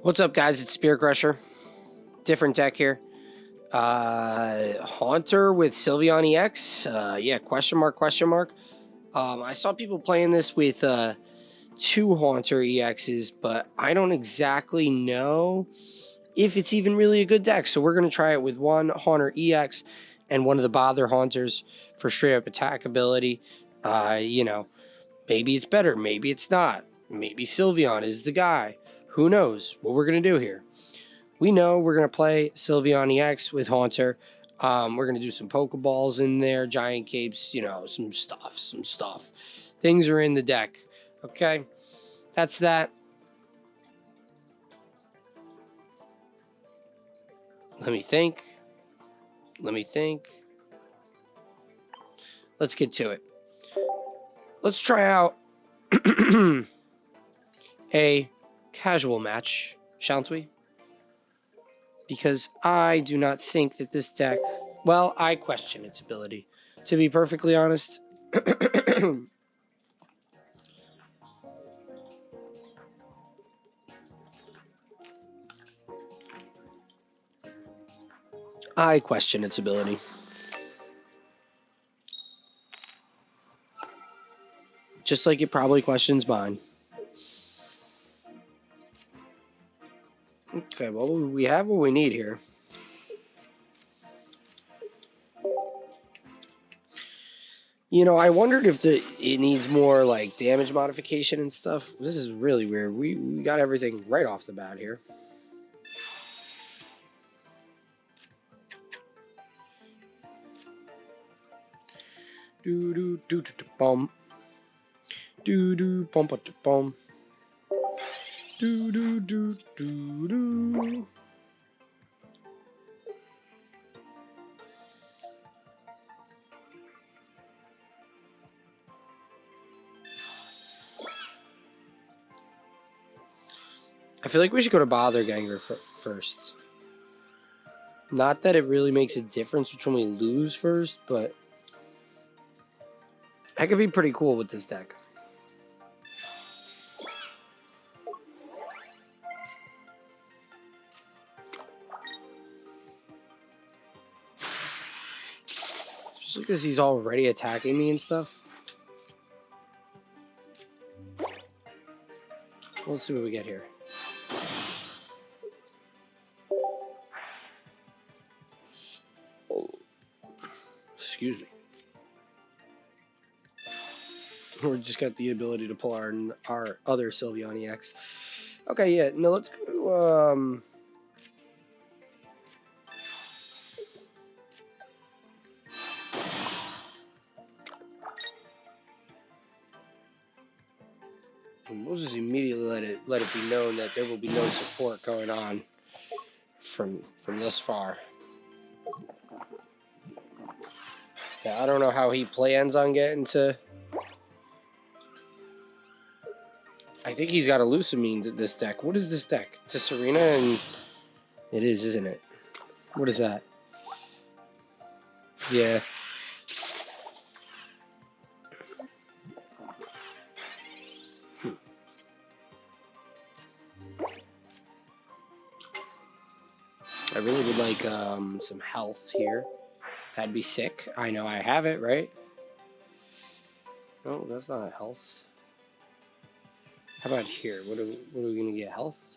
What's up, guys? It's Spear Crusher. Different deck here. Haunter with Sylveon EX. Yeah, question mark, question mark. I saw people playing this with two Haunter EXs, but I don't exactly know if it's even really a good deck. So we're going to try it with one Haunter EX and one of the Bother Haunters for straight up attack ability. You know, maybe it's better, maybe it's not. Maybe Sylveon is the guy. Who knows what we're going to do here? We know we're going to play Sylveon EX with Haunter. We're going to do some Pokeballs in there, Giant Capes, you know, some stuff. Things are in the deck. Okay? That's that. Let me think. Let's get to it. Let's try out a casual match, shan't we? Because I do not think that this deck... Well, I question its ability. To be perfectly honest... I question its ability. Just like it probably questions mine. Okay, well, we have what we need here. You know, I wondered if it needs more, like, damage modification and stuff. This is really weird. We got everything right off the bat here. Do-do-do-do-do-bum. Do-do-bum-ba-da-bum. Do-do-do-do-do. I feel like we should go to Bother Gengar first. Not that it really makes a difference which one we lose first, but I could be pretty cool with this deck. Especially because he's already attacking me and stuff. Let's see what we get here. Excuse me. We just got the ability to pull our other Sylveon EX. Okay, yeah. No, let's go. We'll just immediately let it be known that there will be no support going on from this far. Yeah, I don't know how he plans on getting to. I think he's got a Lucamine to this deck. What is this deck? To Sabrina, and it is, isn't it? What is that? Yeah. I really would like some health here. That'd be sick. I know I have it, right? No, that's not health. How about here? What are we going to get? Health?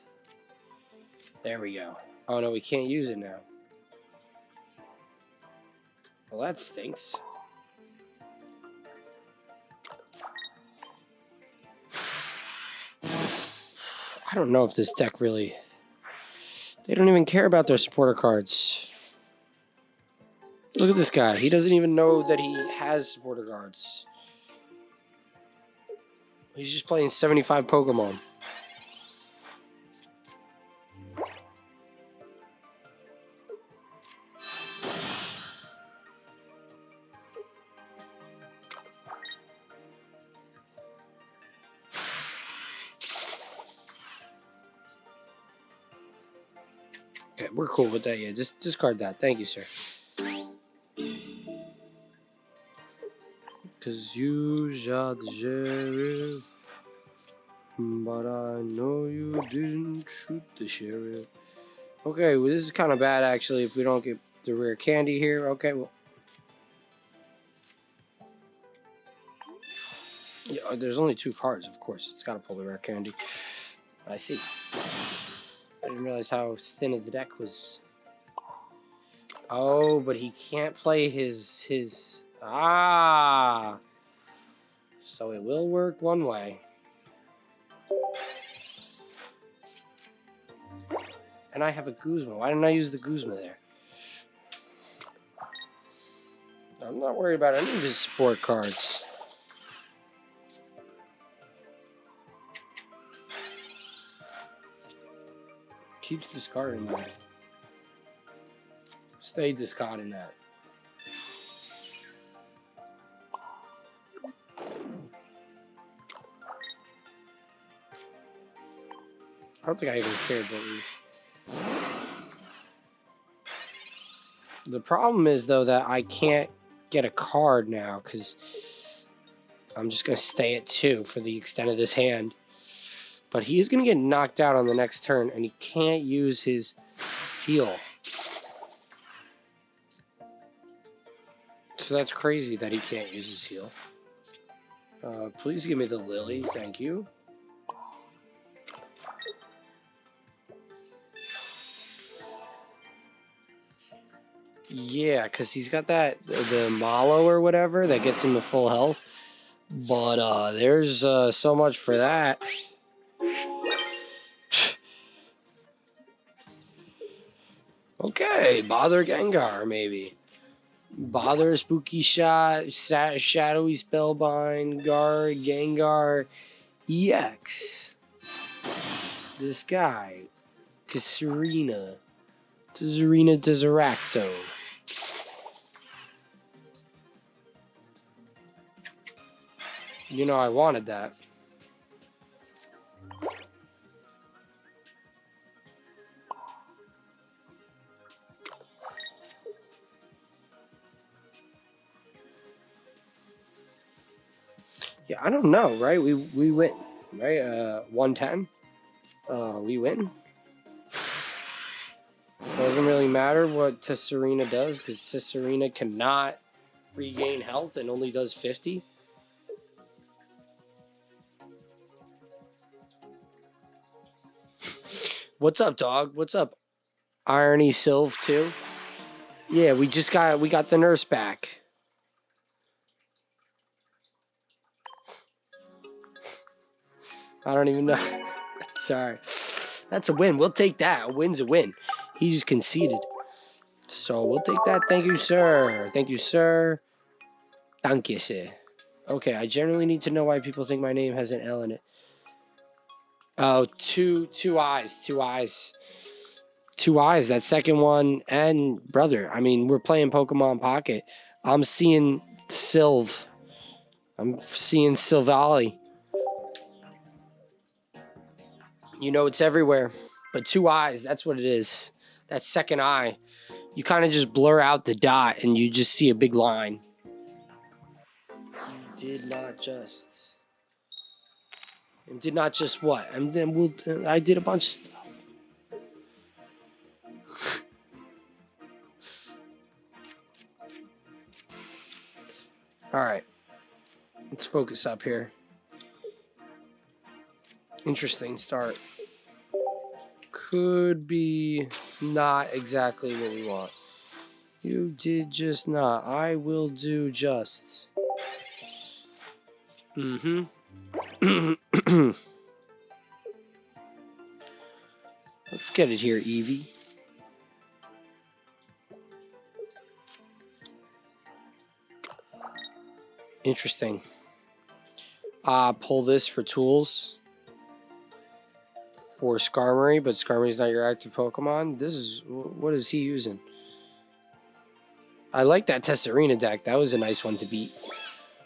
There we go. Oh, no, we can't use it now. Well, that stinks. I don't know if this deck really... They don't even care about their supporter cards. Look at this guy. He doesn't even know that he has supporter cards. He's just playing 75 Pokemon. Okay, we're cool with that. Yeah, just discard that. Thank you, sir. Cause you got the But I know you didn't shoot the sheriff. Okay, well, this is kind of bad, actually, if we don't get the rare candy here. Okay, well. Yeah, there's only 2 cards, of course. It's got to pull the rare candy. I see. I didn't realize how thin of the deck was. Oh, but he can't play his... Ah! So it will work one way. And I have a Guzma. Why didn't I use the Guzma there? I'm not worried about any of his support cards. Keeps discarding that. Stay discarding that. I don't think I even cared what we... The problem is, though, that I can't get a card now, because I'm just going to stay at 2 for the extent of this hand. But he is going to get knocked out on the next turn, and he can't use his heal. So that's crazy that he can't use his heal. Please give me the Lily, thank you. Yeah, because he's got that, the Malo or whatever, that gets him to full health. But there's so much for that. Okay, Bother Gengar, maybe. Bother, Spooky Shot, Shadowy Spellbind, Gengar EX. This guy. Sabrina. Sabrina Desiracto. You know, I wanted that. Yeah, I don't know, right? We win, right? 110. We win. Doesn't really matter what Tesserina does, because Tesserina cannot regain health and only does 50. What's up, dog? What's up, Irony Sylve 2? Yeah, we got the nurse back. I don't even know. Sorry. That's a win. We'll take that. A win's a win. He just conceded. So we'll take that. Thank you, sir. Thank you, sir. Thank you, sir. Okay, I generally need to know why people think my name has an L in it. Oh, two eyes. Two eyes. 2 eyes. That second one. And, brother, I mean, we're playing Pokemon Pocket. I'm seeing Sylve. I'm seeing Sylvali. You know, it's everywhere. But 2 eyes, that's what it is. That second eye. You kind of just blur out the dot and you just see a big line. You did not just... Did not just what? And then I did a bunch of stuff. Alright. Let's focus up here. Interesting start. Could be not exactly what we want. You did just not. I will do just. Mm-hmm. Let's get it here, Eevee. Interesting. Pull this for tools. For Skarmory, but Skarmory's not your active Pokemon. This is... What is he using? I like that Tesserina deck. That was a nice one to beat.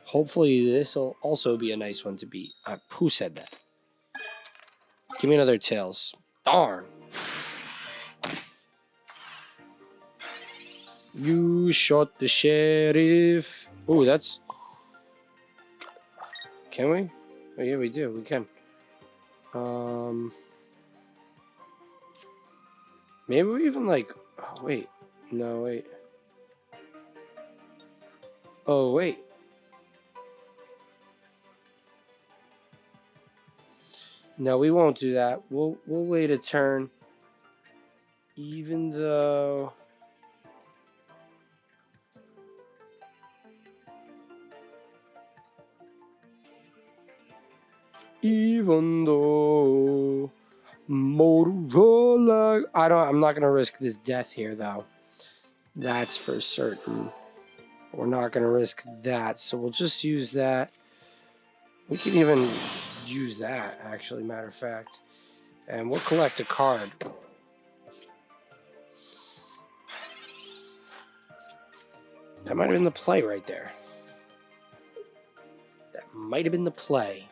Hopefully this will also be a nice one to beat. Who said that? Give me another Tails. Darn. You shot the sheriff. Ooh, that's... Can we? Oh, yeah, we do. We can. Maybe we even like. Oh wait, no wait. Oh wait. No, we won't do that. We'll wait a turn. Even though. Even though Motorola, I'm not gonna risk this death here though. That's for certain. We're not gonna risk that, so we'll just use that. We can even use that, actually, matter of fact. And we'll collect a card. That might have been the play right there. That might have been the play.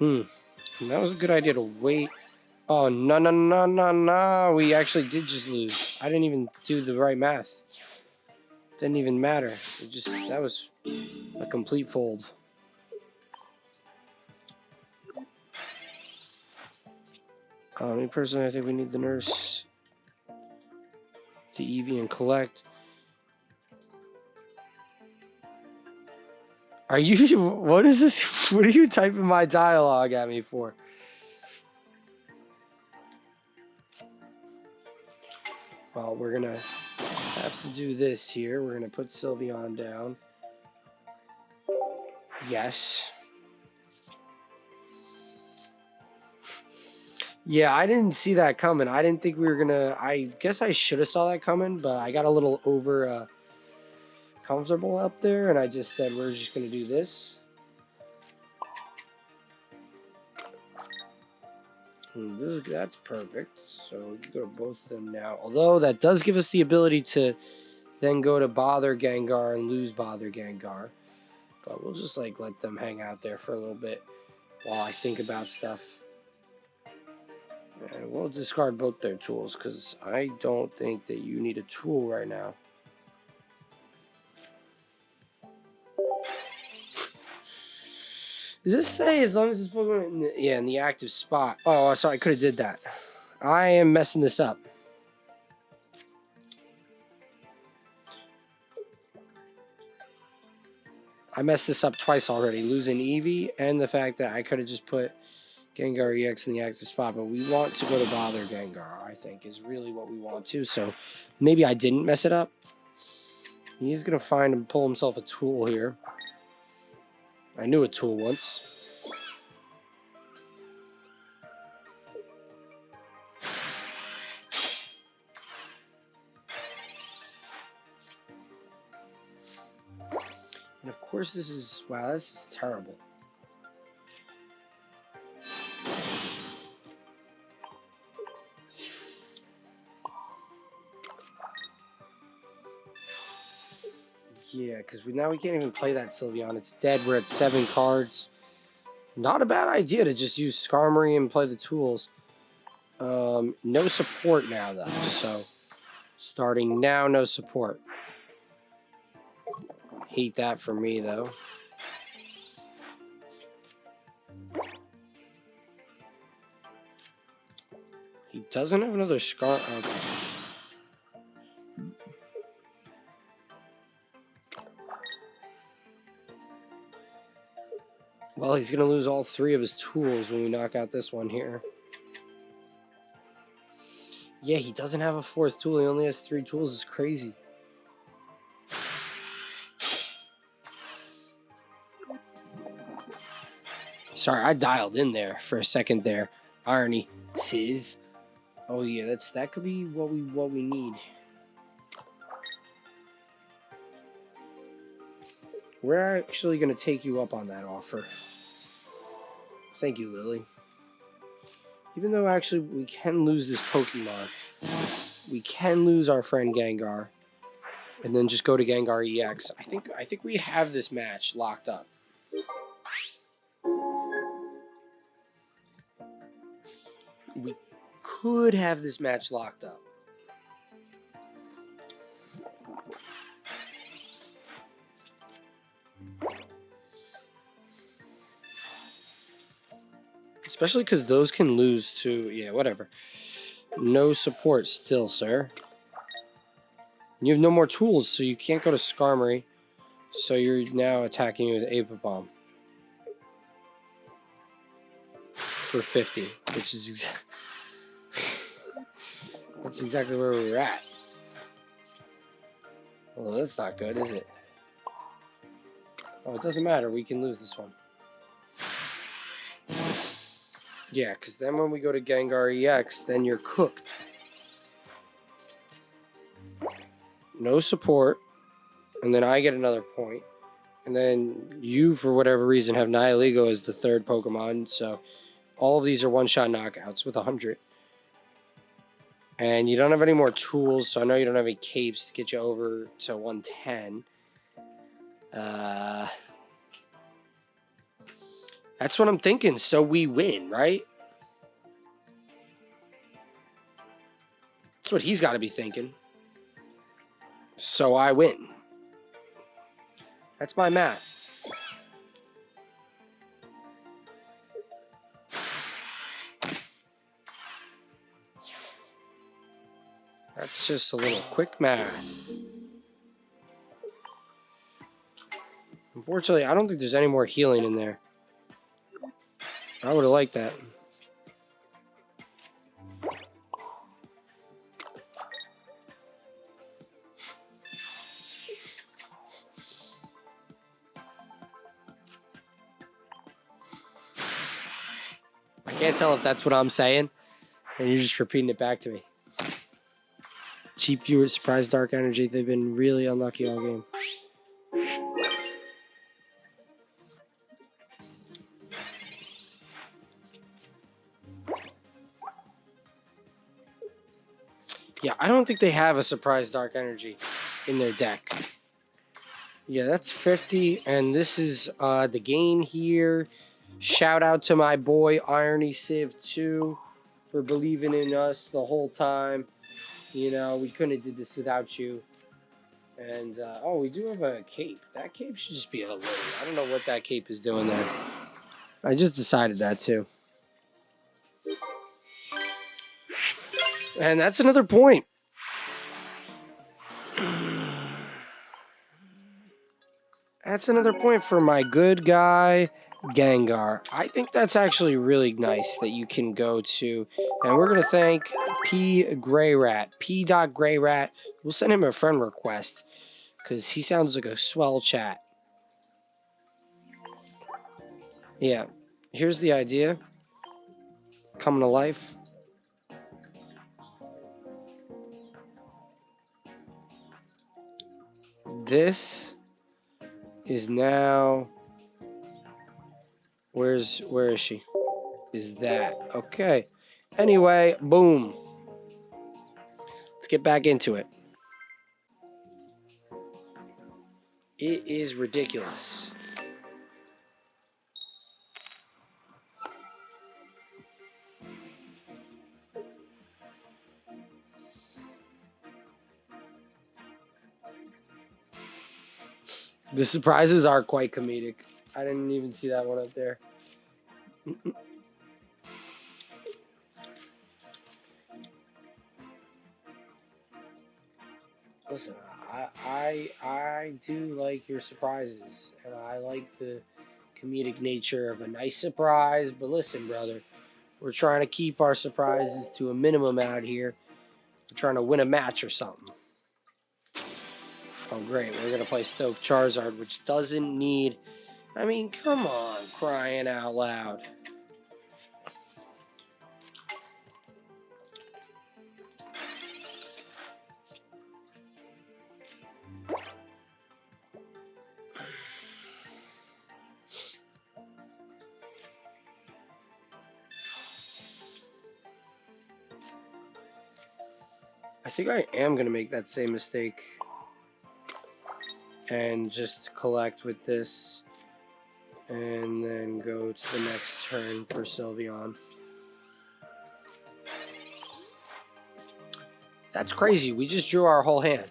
And that was a good idea to wait. Oh, no. We actually did just lose. I didn't even do the right math. Didn't even matter. That was a complete fold. Me personally, I think we need the nurse, the Eevee, and collect. Are you? What is this? What are you typing my dialogue at me for? Well, we're gonna have to do this here. We're gonna put Sylveon down. Yes. Yeah, I didn't see that coming. I didn't think we were gonna. I guess I should have saw that coming, but I got a little over comfortable up there, and I just said we're just gonna do this. That's perfect. So we can go to both of them now. Although that does give us the ability to then go to Bother Gengar and lose Bother Gengar. But we'll just like let them hang out there for a little bit while I think about stuff. And we'll discard both their tools because I don't think that you need a tool right now. Does this say as long as it's Pokemon in the active spot? Oh, sorry, I could have did that. I am messing this up. I messed this up twice already, losing Eevee and the fact that I could have just put Gengar EX in the active spot, but we want to go to Bother Gengar, I think, is really what we want to. So maybe I didn't mess it up. He's going to find and pull himself a tool here. I knew a tool once. And of course this is, wow, this is terrible. Yeah, because now we can't even play that Sylveon. It's dead. We're at 7 cards. Not a bad idea to just use Skarmory and play the tools. No support now, though. So, starting now, no support. Hate that for me, though. He doesn't have another Scar. Okay. Well, he's going to lose all 3 of his tools when we knock out this one here. Yeah, he doesn't have a 4th tool. He only has 3 tools. It's crazy. Sorry, I dialed in there for a second there. Irony. Civ. Oh yeah, that could be what we need. We're actually going to take you up on that offer. Thank you, Lily. Even though actually we can lose this Pokemon. We can lose our friend Gengar. And then just go to Gengar EX. I think we have this match locked up. We could have this match locked up. Especially because those can lose to... Yeah, whatever. No support still, sir. You have no more tools, so you can't go to Skarmory. So you're now attacking you with Apipom. For 50, which is that's exactly where we were at. Well, that's not good, is it? Oh, it doesn't matter. We can lose this one. Yeah, because then when we go to Gengar EX, then you're cooked. No support. And then I get another point. And then you, for whatever reason, have Nihilego as the third Pokemon. So all of these are one-shot knockouts with 100. And you don't have any more tools, so I know you don't have any capes to get you over to 110. That's what I'm thinking. So we win, right? That's what he's got to be thinking. So I win. That's my math. That's just a little quick math. Unfortunately, I don't think there's any more healing in there. I would have liked that. I can't tell if that's what I'm saying, and you're just repeating it back to me. Cheap viewers, surprise dark energy. They've been really unlucky all game. Yeah, I don't think they have a surprise dark energy in their deck. Yeah, that's 50, and this is the game here. Shout out to my boy Irony Civ 2 for believing in us the whole time. You know, we couldn't have did this without you. And, oh, we do have a cape. That cape should just be a Lily. I don't know what that cape is doing there. I just decided that, too. And that's another point. That's another point for my good guy, Gengar. I think that's actually really nice that you can go to. And we're going to thank P. Grayrat. P. Grayrat. We'll send him a friend request because he sounds like a swell chat. Yeah. Here's the idea. Coming to life. This is now... Where is she? Is that okay? Anyway, boom. Let's get back into it. It is ridiculous. The surprises are quite comedic. I didn't even see that one up there. Listen, I do like your surprises, and I like the comedic nature of a nice surprise. But listen, brother, we're trying to keep our surprises to a minimum out here. We're trying to win a match or something. Oh, great. We're going to play Stoke Charizard, which doesn't need... I mean, come on, crying out loud. I think I am going to make that same mistake and just collect with this and then go to the next turn for Sylveon. That's crazy. We just drew our whole hand.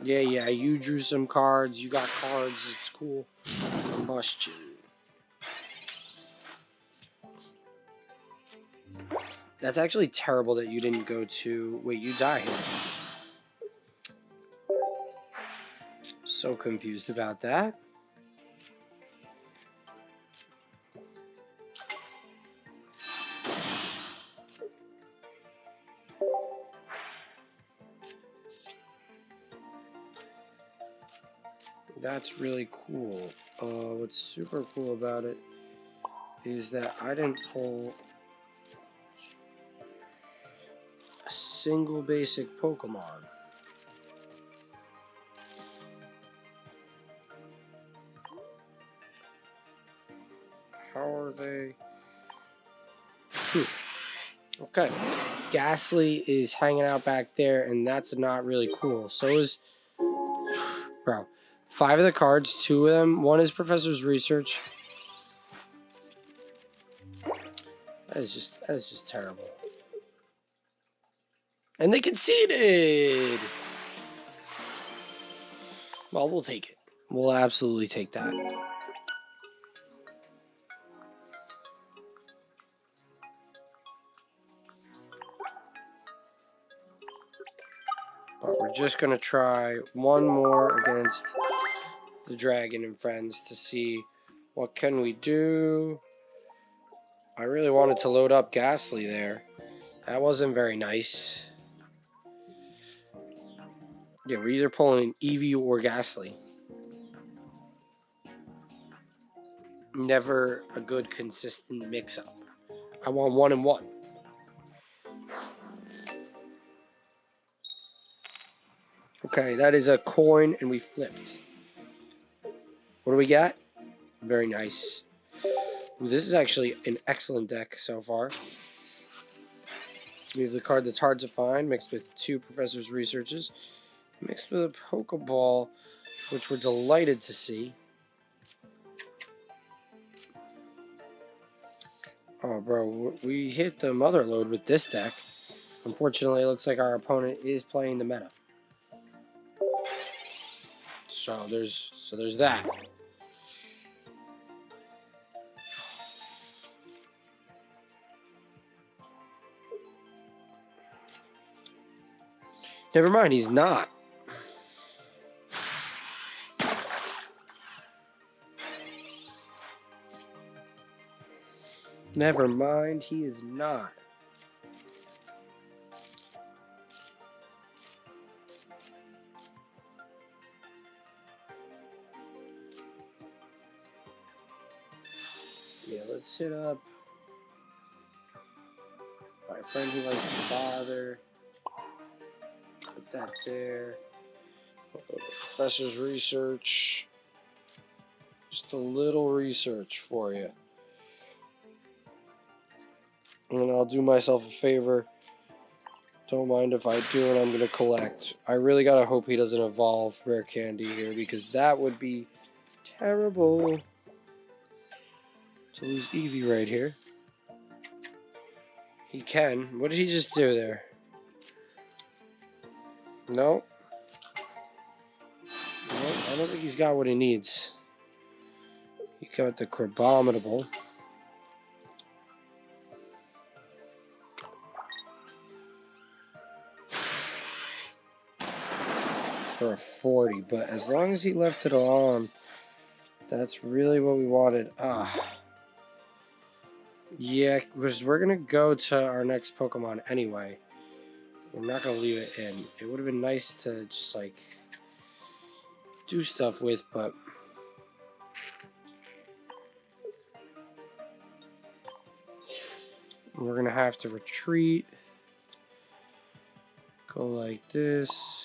Yeah, you drew some cards. You got cards. It's cool. Combustion. That's actually terrible that you didn't go to... Wait, you die here. So confused about that. That's really cool. What's super cool about it is that I didn't pull a single basic Pokemon. How are they? Okay. Ghastly is hanging out back there, and that's not really cool. So is... Bro. 5 of the cards, 2 of them. 1 is Professor's Research. That is just terrible. And they conceded! Well, we'll take it. We'll absolutely take that. But we're just going to try one more against the Dragon and Friends to see what can we do. I really wanted to load up Ghastly there. That wasn't very nice. Yeah, we're either pulling Eevee or Ghastly. Never a good consistent mix-up. I want 1 and 1. Okay, that is a coin, and we flipped. What do we got? Very nice. Ooh, this is actually an excellent deck so far. We have the card that's hard to find, mixed with 2 Professor's Researches, mixed with a Pokeball, which we're delighted to see. Oh, bro, we hit the mother load with this deck. Unfortunately, it looks like our opponent is playing the meta. So there's that. Never mind, he's not. Never mind, he is not. Yeah, let's hit up my friend who likes to bother. Put that there. Professor's Research. Just a little research for you. And I'll do myself a favor. Don't mind if I do, and I'm going to collect. I really got to hope he doesn't evolve Rare Candy here, because that would be terrible. To lose Eevee right here. He can. What did he just do there? No. I don't think he's got what he needs. He got the Crabominable. For a 40, but as long as he left it on, that's really what we wanted. Yeah, because we're going to go to our next Pokemon anyway. We're not going to leave it in. It would have been nice to just, like, do stuff with, but... We're going to have to retreat. Go like this.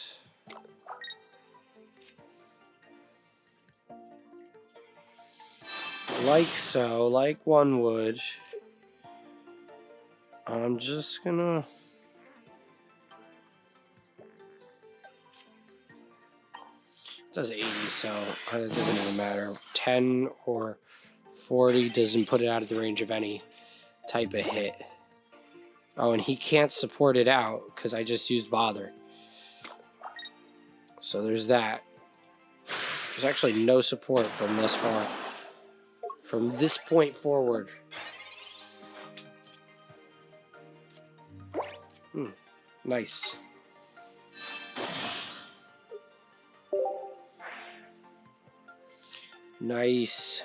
Like so, like one would. I'm just gonna... It does 80, so it doesn't even matter. 10 or 40 doesn't put it out of the range of any type of hit. Oh, and he can't support it out because I just used Bother. So there's that. There's actually no support from this far. From this point forward. Nice. Nice.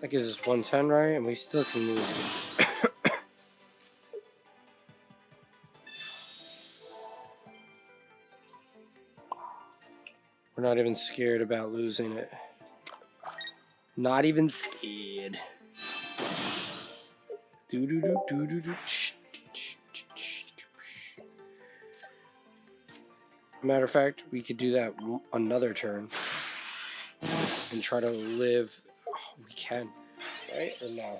That gives us 110, right? And we still can use it. We're not even scared about losing it. Not even scared. Matter of fact, we could do that another turn and try to live. Oh, we can, right? Or no?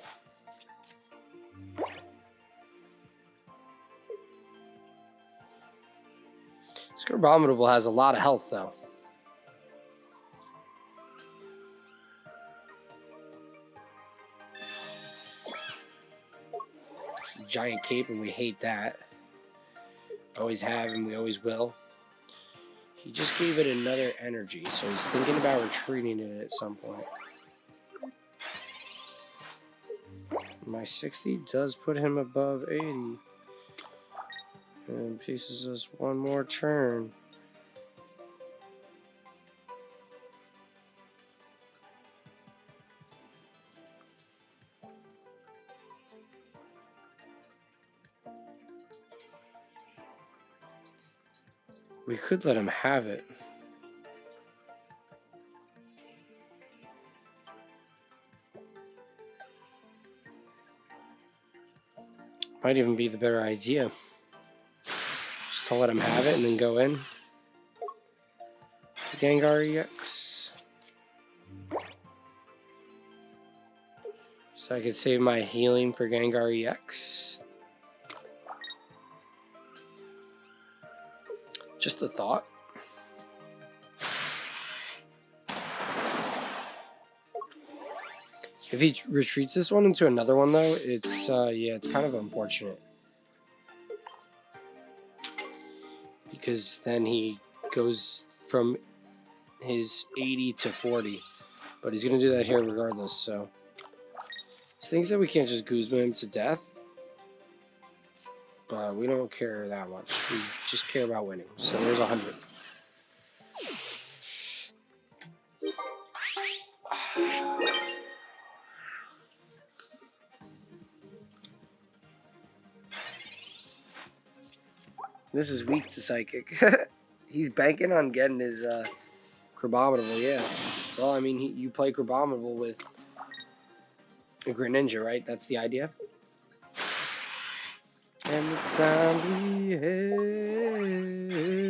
This Abominable has a lot of health, though. Giant cape, and we hate that. Always have, and we always will. He just gave it another energy, so he's thinking about retreating it at some point. My 60 does put him above 80. And pieces us one more turn. We could let him have it. Might even be the better idea. Just to let him have it and then go in to Gengar EX. So I could save my healing for Gengar EX. Just a thought. If he retreats this one into another one, though, it's yeah, it's kind of unfortunate. Because then he goes from his 80 to 40. But he's going to do that here regardless, so. He thinks that we can't just Guzma him to death. But we don't care that much. We just care about winning. So there's 100. This is weak to Psychic. He's banking on getting his Crabominable, yeah. Well, I mean, you play Crabominable with a Greninja, right? That's the idea. And the time we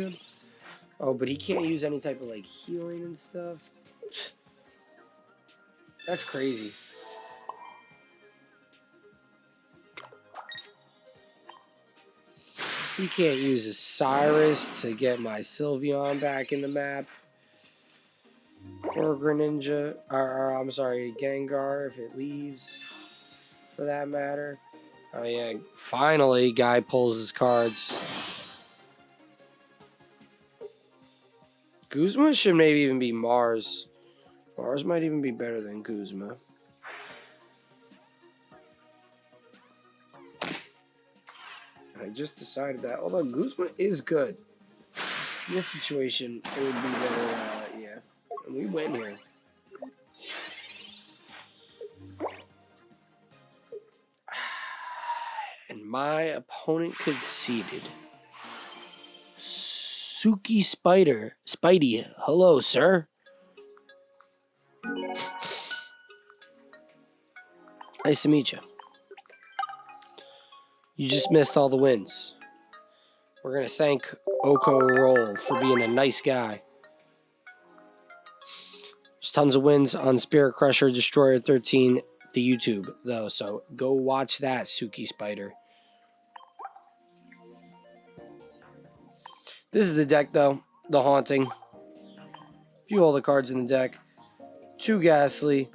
had. Oh, but he can't use any type of, like, healing and stuff. That's crazy. He can't use his Cyrus to get my Sylveon back in the map. Or Greninja. Or I'm sorry, Gengar if it leaves. For that matter. Oh yeah, finally guy pulls his cards. Guzma should maybe even be Mars. Mars might even be better than Guzma. I just decided that. Although Guzma is good. In this situation, it would be better, yeah. And we win here. And my opponent conceded. Suki Spider. Spidey. Hello, sir. Nice to meet you. You just missed all the wins. We're going to thank Oko Roll for being a nice guy. There's tons of wins on Spirit Crusher, Destroyer 13, the YouTube, though. So go watch that, Suki Spider. This is the deck, though. The Haunting. View all the cards in the deck. 2 Ghastly.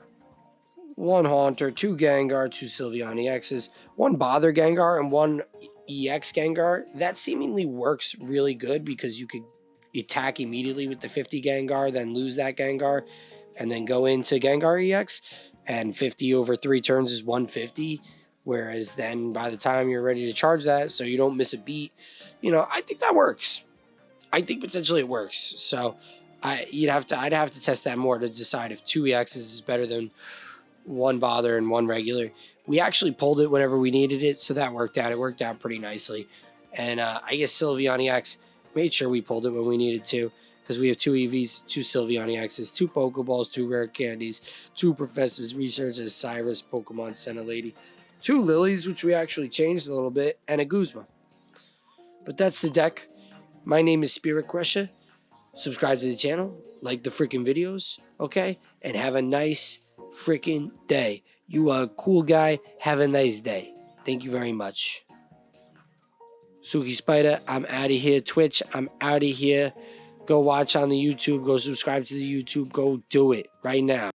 1 Haunter, 2 Gengar, 2 Sylveon EXs, 1 Bother Gengar, and 1 EX Gengar. That seemingly works really good because you could attack immediately with the 50 Gengar, then lose that Gengar, and then go into Gengar EX. And 50 over 3 turns is 150. Whereas then by the time you're ready to charge that, so you don't miss a beat, you know, I think that works. I think potentially it works. So I'd have to test that more to decide if 2 EXs is better than 1 Bother and 1 regular. We actually pulled it whenever we needed it, so that worked out. It worked out pretty nicely. And I guess Sylveon EX made sure we pulled it when we needed to, because we have 2 Eevees, 2 Sylveon EXs, 2 Pokeballs, 2 rare candies, 2 Professors Researchers, Cyrus, Pokemon Center Lady, 2 Lillies, which we actually changed a little bit, and a Guzma. But that's the deck. My name is Spirit Crusher. Subscribe to the channel, like the freaking videos, okay? And have a nice freaking day. You are a cool guy. Have a nice day. Thank you very much. Suki Spider, I'm out of here. Twitch, I'm out of here. Go watch on the YouTube. Go subscribe to the YouTube. Go do it right now.